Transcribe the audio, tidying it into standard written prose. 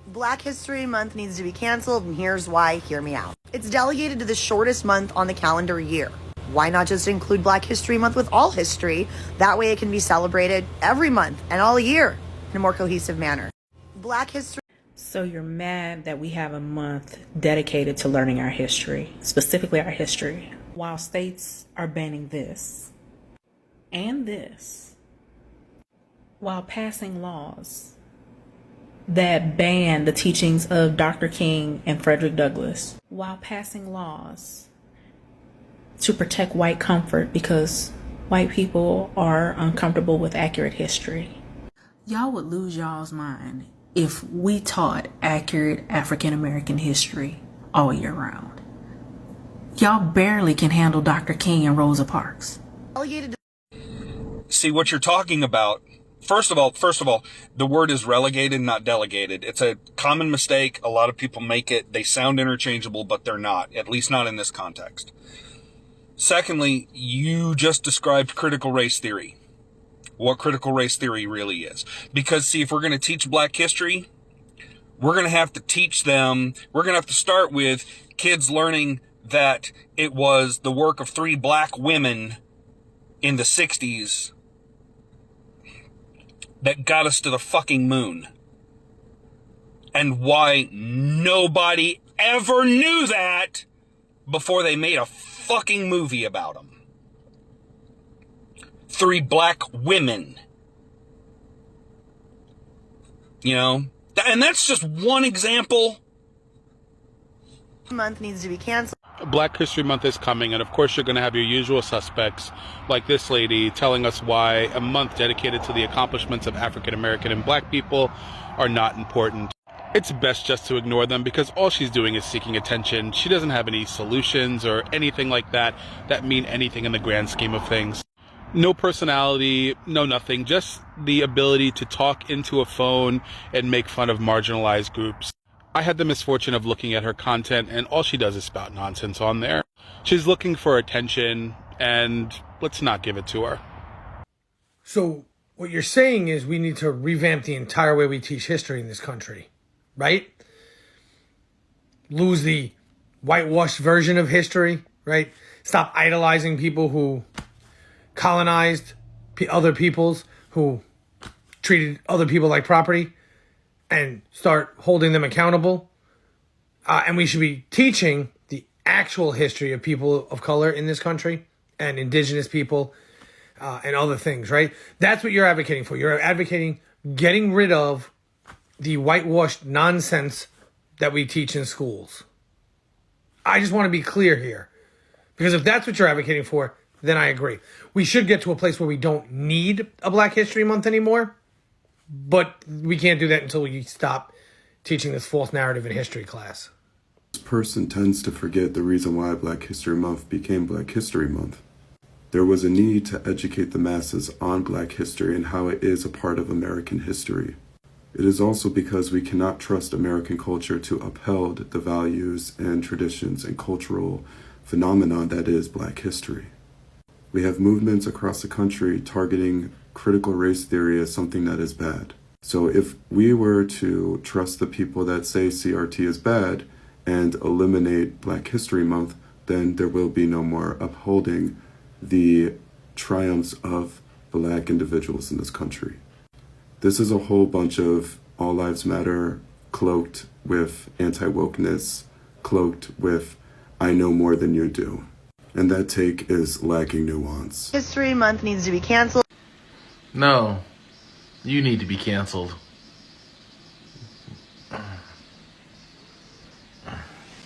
Black History Month needs to be canceled, and here's why. Hear me out. It's delegated to the shortest month on the calendar year. Why not just include Black History Month with all history? That way it can be celebrated every month and all year in a more cohesive manner. Black History. So you're mad that we have a month dedicated to learning our history, specifically our history, while states are banning this and this, while passing laws that ban the teachings of Dr. King and Frederick Douglass, while passing laws to protect white comfort because white people are uncomfortable with accurate history. Y'all would lose y'all's mind if we taught accurate African American history all year round. Y'all barely can handle Dr. King and Rosa Parks. See what you're talking about. First of all, the word is relegated, not delegated. It's a common mistake. A lot of people make it. They sound interchangeable, but they're not, at least not in this context. Secondly, you just described critical race theory. What critical race theory really is. Because, see, if we're going to teach black history, we're going to have to start with kids learning that it was the work of 3 black women in the 60s that got us to the fucking moon. And why nobody ever knew that before they made a fucking movie about them. 3 black women. You know? And that's just one example. Month needs to be canceled. Black History Month is coming, and of course you're going to have your usual suspects, like this lady telling us why a month dedicated to the accomplishments of African American and black people are not important. It's best just to ignore them because all she's doing is seeking attention. She doesn't have any solutions or anything like that mean anything in the grand scheme of things. No personality, no nothing, just the ability to talk into a phone and make fun of marginalized groups. I had the misfortune of looking at her content, and all she does is spout nonsense on there. She's looking for attention, and let's not give it to her. So what you're saying is we need to revamp the entire way we teach history in this country, right? Lose the whitewashed version of history, right? Stop idolizing people who colonized other peoples, who treated other people like property, and start holding them accountable. And we should be teaching the actual history of people of color in this country and indigenous people and other things, right? That's what you're advocating for. You're advocating getting rid of the whitewashed nonsense that we teach in schools. I just want to be clear here, because if that's what you're advocating for, then I agree. We should get to a place where we don't need a Black History Month anymore, but we can't do that until we stop teaching this false narrative in history class. This person tends to forget the reason why Black History Month became Black History Month. There was a need to educate the masses on Black history and how it is a part of American history. It is also because we cannot trust American culture to uphold the values and traditions and cultural phenomenon that is Black history. We have movements across the country targeting critical race theory as something that is bad. So if we were to trust the people that say CRT is bad and eliminate Black History Month, then there will be no more upholding the triumphs of Black individuals in this country. This is a whole bunch of All Lives Matter cloaked with anti-wokeness, cloaked with I know more than you do. And that take is lacking nuance. History Month needs to be canceled. No, you need to be canceled.